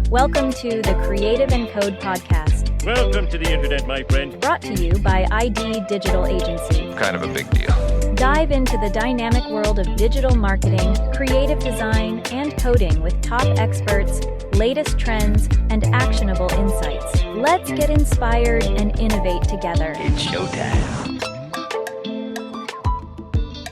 Welcome to the Creative and Code podcast. Welcome to the internet, my friend. Brought to you by ID Digital Agency. Kind of a big deal. Dive into the dynamic world of digital marketing, creative design, and coding with top experts, latest trends, and actionable insights. Let's get inspired and innovate together. It's showtime.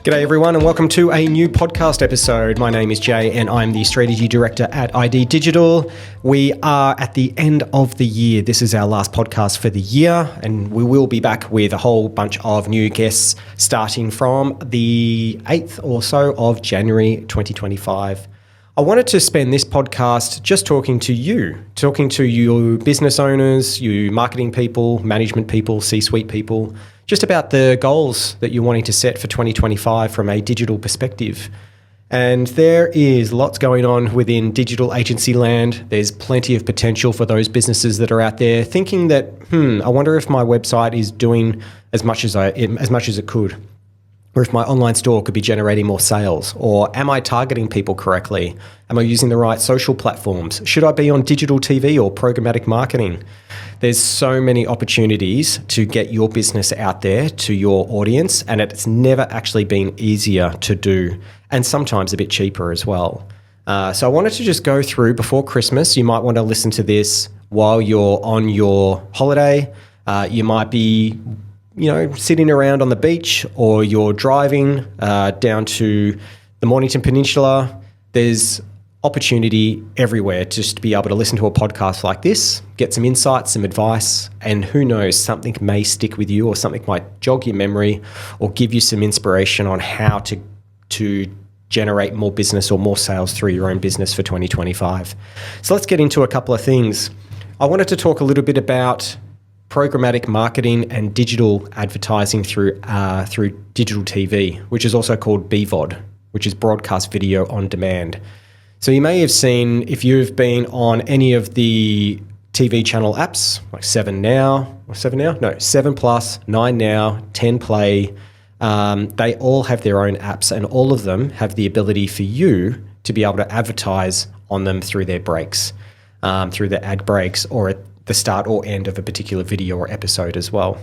G'day everyone and welcome to a new podcast episode. My name is Jay and I'm the Strategy Director at ID Digital. We are at the end of the year. This is our last podcast for the year and we will be back with a whole bunch of new guests starting from the 8th or so of January 2025. I wanted to spend this podcast just talking to you business owners, you marketing people, management people, C-suite people, just about the goals that you're wanting to set for 2025 from a digital perspective. And there is lots going on within digital agency land. There's plenty of potential for those businesses that are out there thinking that, I wonder if my website is doing as much as it could. Or if my online store could be generating more sales, or am I targeting people correctly? Am I using the right social platforms? Should I be on digital TV or programmatic marketing? There's so many opportunities to get your business out there to your audience, and it's never actually been easier to do, and sometimes a bit cheaper as well. So I wanted to just go through before Christmas. You might want to listen to this while you're on your holiday. You might be sitting around on the beach, or you're driving down to the Mornington Peninsula. There's opportunity everywhere just to be able to listen to a podcast like this, get some insights, some advice, and who knows, something may stick with you or something might jog your memory or give you some inspiration on how to generate more business or more sales through your own business for 2025. So let's get into a couple of things. I wanted to talk a little bit about programmatic marketing and digital advertising through digital TV, which is also called BVOD, which is broadcast video on demand. So you may have seen, if you've been on any of the TV channel apps, like 7 Plus, 9 Now, 10 Play, they all have their own apps and all of them have the ability for you to be able to advertise on them through their breaks, through the ad breaks or at the start or end of a particular video or episode as well.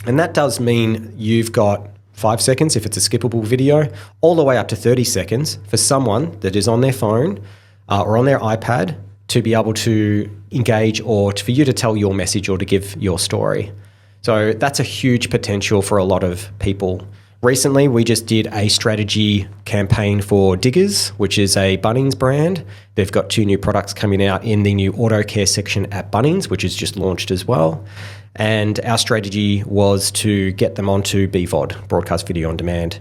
And that does mean you've got 5 seconds if it's a skippable video, all the way up to 30 seconds for someone that is on their phone or on their iPad to be able to engage or for you to tell your message or to give your story. So that's a huge potential for a lot of people. Recently, we just did a strategy campaign for Diggers, which is a Bunnings brand. They've got 2 new products coming out in the new auto care section at Bunnings, which is just launched as well. And our strategy was to get them onto BVOD, broadcast video on demand.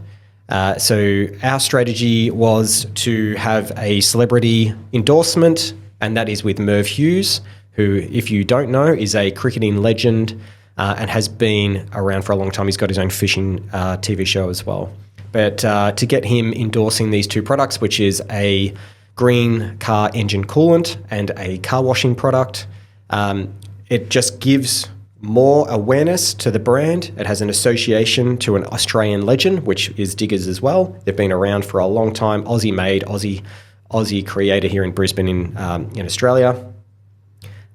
So our strategy was to have a celebrity endorsement, and that is with Merv Hughes, who, if you don't know, is a cricketing legend and has been around for a long time. He's got his own fishing TV show as well. But to get him endorsing these 2 products, which is a green car engine coolant and a car washing product, it just gives more awareness to the brand. It has an association to an Australian legend, which is Diggers as well. They've been around for a long time, Aussie-made, Aussie creator here in Brisbane in Australia.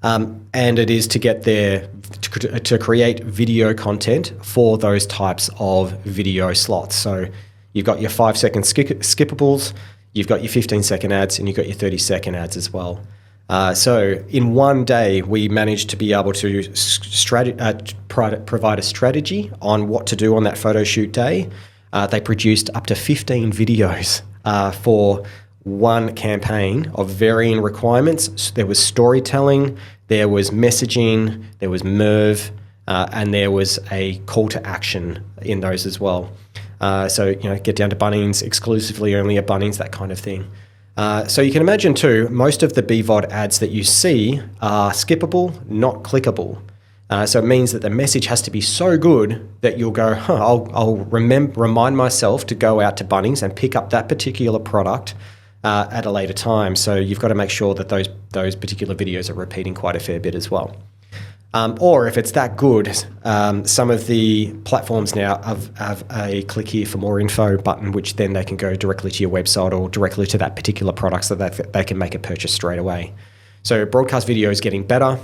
And it is to get to create video content for those types of video slots. So you've got your 5-second skippables, you've got your 15-second ads, and you've got your 30-second ads as well. So in one day, we managed to be able to provide a strategy on what to do on that photo shoot day. They produced up to 15 videos for one campaign of varying requirements. So there was storytelling, there was messaging, there was Merv, and there was a call to action in those as well. So get down to Bunnings, exclusively only at Bunnings, that kind of thing. So you can imagine too, most of the BVOD ads that you see are skippable, not clickable. So it means that the message has to be so good that you'll go, I'll remind myself to go out to Bunnings and pick up that particular product at a later time. So you've got to make sure that those particular videos are repeating quite a fair bit as well. Or if it's that good, some of the platforms now have a click here for more info button, which then they can go directly to your website or directly to that particular product so that they can make a purchase straight away. So broadcast video is getting better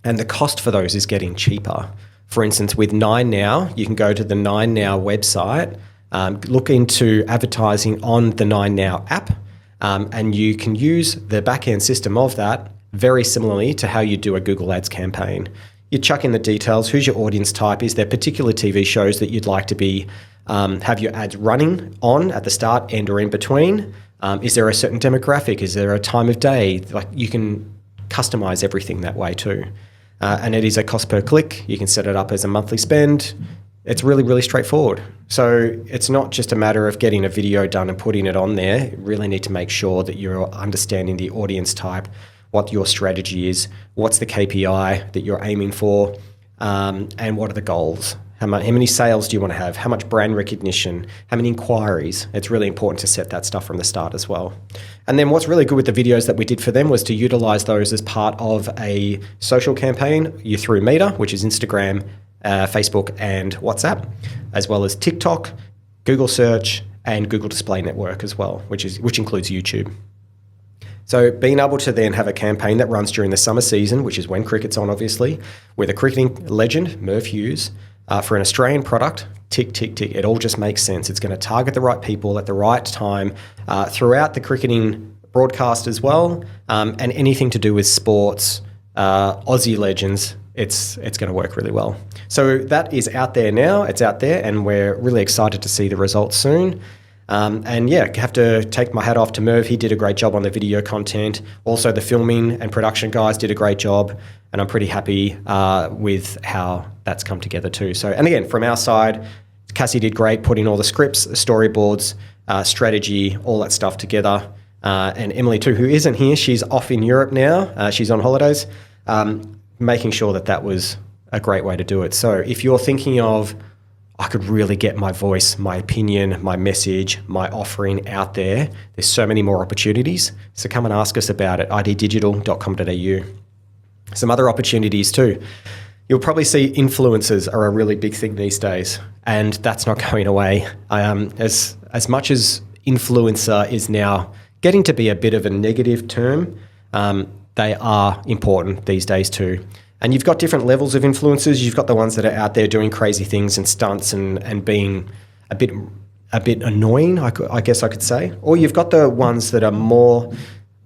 and the cost for those is getting cheaper. For instance, with 9Now, you can go to the 9Now website, look into advertising on the 9Now app, and you can use the back-end system of that very similarly to how you do a Google Ads campaign. You chuck in the details, who's your audience type, is there particular TV shows that you'd like to be have your ads running on at the start, end, or in between? Is there a certain demographic? Is there a time of day? Like, you can customize everything that way too. And it is a cost per click. You can set it up as a monthly spend. It's really, really straightforward. So it's not just a matter of getting a video done and putting it on there. You really need to make sure that you're understanding the audience type, what your strategy is, what's the KPI that you're aiming for, and what are the goals. How many sales do you want to have? How much brand recognition? How many inquiries? It's really important to set that stuff from the start as well. And then what's really good with the videos that we did for them was to utilize those as part of a social campaign. You through Meta, which is Instagram, Facebook, and WhatsApp, as well as TikTok, Google Search, and Google Display Network as well, which includes YouTube. So being able to then have a campaign that runs during the summer season, which is when cricket's on, obviously, with a cricketing legend, Merv Hughes, for an Australian product, tick, tick, tick. It all just makes sense. It's going to target the right people at the right time throughout the cricketing broadcast as well, and anything to do with sports, Aussie legends, it's going to work really well. So that is out there now. It's out there, and we're really excited to see the results soon. And yeah, have to take my hat off to Merv. He did a great job on the video content. Also, the filming and production guys did a great job, and I'm pretty happy with how that's come together too. So, and again, from our side, Cassie did great putting all the scripts, the storyboards, strategy, all that stuff together. And Emily too, who isn't here, she's off in Europe now. She's on holidays, making sure that was a great way to do it. So if you're thinking of, I could really get my voice, my opinion, my message, my offering out there, there's so many more opportunities. So come and ask us about it, iddigital.com.au. Some other opportunities too. You'll probably see influencers are a really big thing these days, and that's not going away. As much as influencer is now getting to be a bit of a negative term, they are important these days too. And you've got different levels of influencers. You've got the ones that are out there doing crazy things and stunts and being a bit annoying, I guess I could say. Or you've got the ones that are more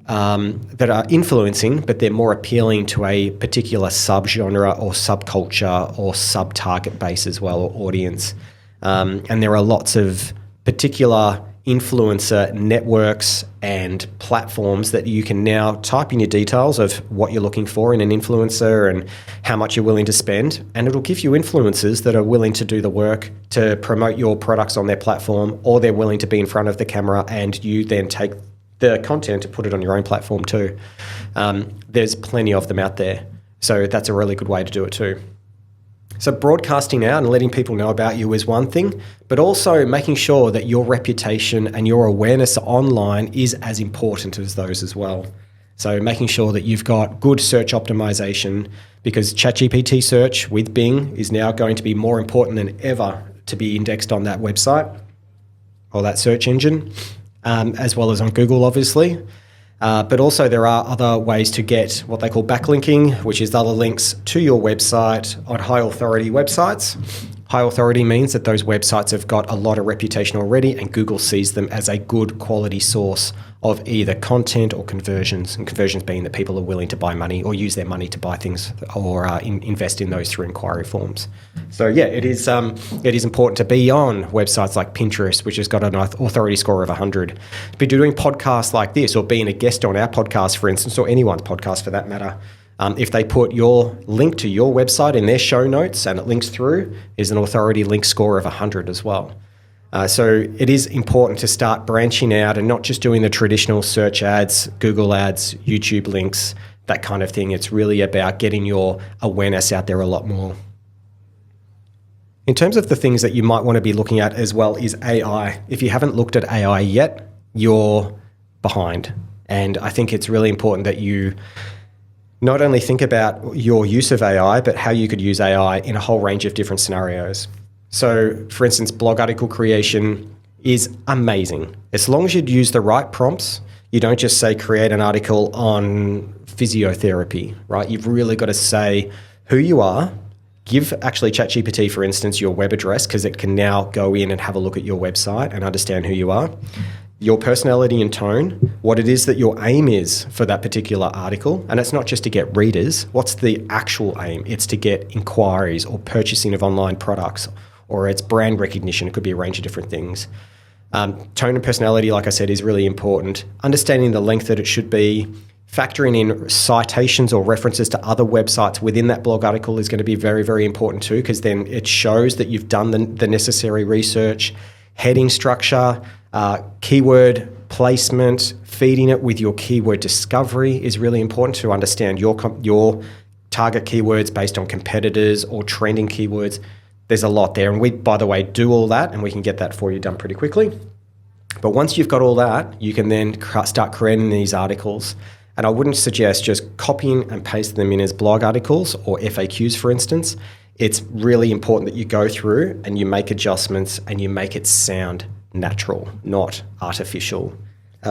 that are influencing, but they're more appealing to a particular subgenre or subculture or sub-target base as well, or audience. And there are lots of particular influencer networks and platforms that you can now type in your details of what you're looking for in an influencer and how much you're willing to spend, and it'll give you influencers that are willing to do the work to promote your products on their platform, or they're willing to be in front of the camera and you then take the content to put it on your own platform too. There's plenty of them out there, so that's a really good way to do it too. So broadcasting out and letting people know about you is one thing, but also making sure that your reputation and your awareness online is as important as those as well. So making sure that you've got good search optimization, because ChatGPT search with Bing is now going to be more important than ever to be indexed on that website or that search engine, as well as on Google, obviously. But also there are other ways to get what they call backlinking, which is other links to your website on high authority websites. High authority means that those websites have got a lot of reputation already, and Google sees them as a good quality source of either content or conversions, and conversions being that people are willing to buy money or use their money to buy things or invest in those through inquiry forms. So yeah, it is important to be on websites like Pinterest, which has got an authority score of 100. To be doing podcasts like this, or being a guest on our podcast, for instance, or anyone's podcast for that matter, if they put your link to your website in their show notes and it links through, is an authority link score of 100 as well. So it is important to start branching out and not just doing the traditional search ads, Google ads, YouTube links, that kind of thing. It's really about getting your awareness out there a lot more. In terms of the things that you might want to be looking at as well is AI. If you haven't looked at AI yet, you're behind. And I think it's really important that you not only think about your use of AI, but how you could use AI in a whole range of different scenarios. So, for instance, blog article creation is amazing. As long as you use the right prompts, you don't just say create an article on physiotherapy, right? You've really got to say who you are. Give actually ChatGPT, for instance, your web address, because it can now go in and have a look at your website and understand who you are. Your personality and tone, what it is that your aim is for that particular article. And it's not just to get readers. What's the actual aim? It's to get inquiries or purchasing of online products, or it's brand recognition. It could be a range of different things. Tone and personality, like I said, is really important. Understanding the length that it should be, factoring in citations or references to other websites within that blog article is going to be very, very important too, because then it shows that you've done the necessary research. Heading structure, keyword placement, feeding it with your keyword discovery is really important to understand your target keywords based on competitors or trending keywords. There's a lot there. And we, by the way, do all that, and we can get that for you done pretty quickly. But once you've got all that, you can then start creating these articles. And I wouldn't suggest just copying and pasting them in as blog articles or FAQs, for instance. It's really important that you go through and you make adjustments and you make it sound natural, not artificial.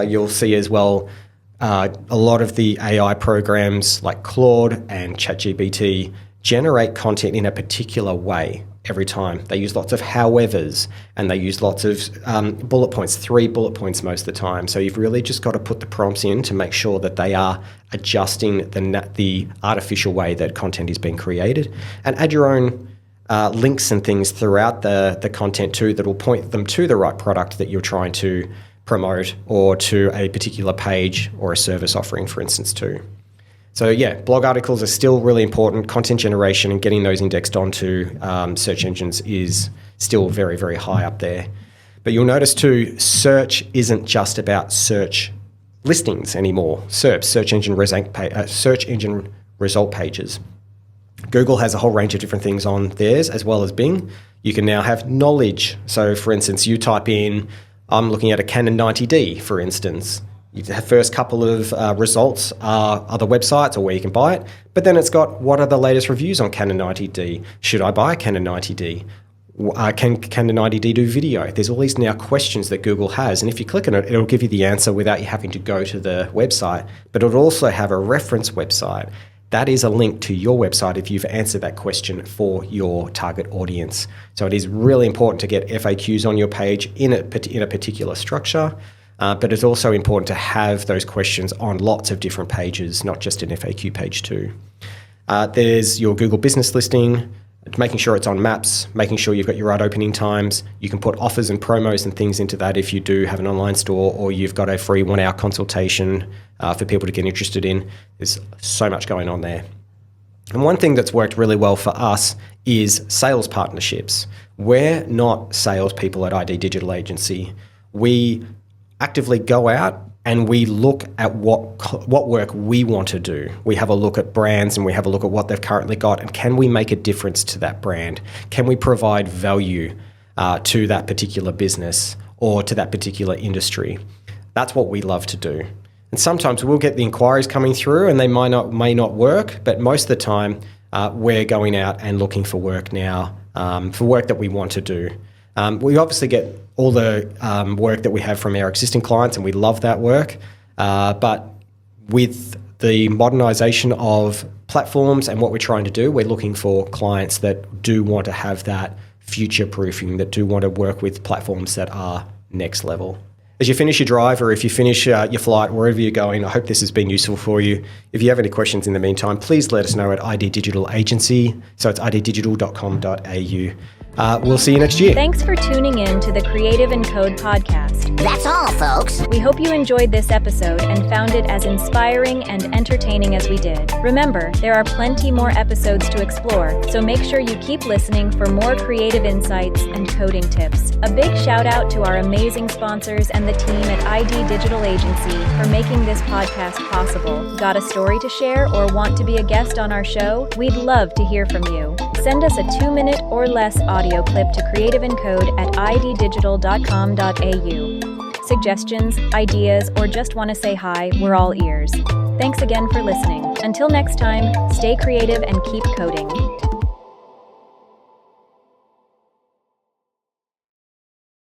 You'll see as well a lot of the AI programs like Claude and ChatGPT generate content in a particular way every time. They use lots of howevers and they use lots of bullet points, 3 bullet points most of the time. So you've really just got to put the prompts in to make sure that they are adjusting the artificial way that content is being created, and add your own links and things throughout the content too that will point them to the right product that you're trying to promote, or to a particular page or a service offering, for instance, too. So yeah, blog articles are still really important. Content generation and getting those indexed onto search engines is still very, very high up there. But you'll notice too, search isn't just about search listings anymore. SERPs, search engine result pages. Google has a whole range of different things on theirs, as well as Bing. You can now have knowledge. So for instance, you type in, I'm looking at a Canon 90D, for instance. The first couple of results are other websites or where you can buy it, but then it's got what are the latest reviews on Canon 90D? Should I buy a Canon 90D? Can Canon 90D do video? There's all these now questions that Google has, and if you click on it, it'll give you the answer without you having to go to the website, but it'll also have a reference website. That is a link to your website if you've answered that question for your target audience. So it is really important to get FAQs on your page in a particular structure. But it's also important to have those questions on lots of different pages, not just an FAQ page too. There's your Google business listing, making sure it's on maps, making sure you've got your right opening times. You can put offers and promos and things into that if you do have an online store, or you've got a free 1-hour consultation for people to get interested in. There's so much going on there. And one thing that's worked really well for us is sales partnerships. We're not salespeople at ID Digital Agency. We actively go out and we look at what work we want to do. We have a look at brands and we have a look at what they've currently got, and can we make a difference to that brand? Can we provide value to that particular business or to that particular industry? That's what we love to do. And sometimes we'll get the inquiries coming through and they may not work, but most of the time we're going out and looking for work now, for work that we want to do. We obviously get all the work that we have from our existing clients, and we love that work. But with the modernisation of platforms and what we're trying to do, we're looking for clients that do want to have that future proofing, that do want to work with platforms that are next level. As you finish your drive, or if you finish your flight, wherever you're going, I hope this has been useful for you. If you have any questions in the meantime, please let us know at ID Digital Agency. So it's iddigital.com.au. We'll see you next year. Thanks for tuning in to the Creative and Code podcast. That's all, folks. We hope you enjoyed this episode and found it as inspiring and entertaining as we did. Remember, there are plenty more episodes to explore, so make sure you keep listening for more creative insights and coding tips. A big shout out to our amazing sponsors and the team at ID Digital Agency for making this podcast possible. Got a story to share or want to be a guest on our show? We'd love to hear from you. Send us a 2-minute or less audio clip to creativeandcode@iddigital.com.au. suggestions, ideas, or just want to say hi, we're all ears. Thanks again for listening. Until next time, stay creative and keep coding.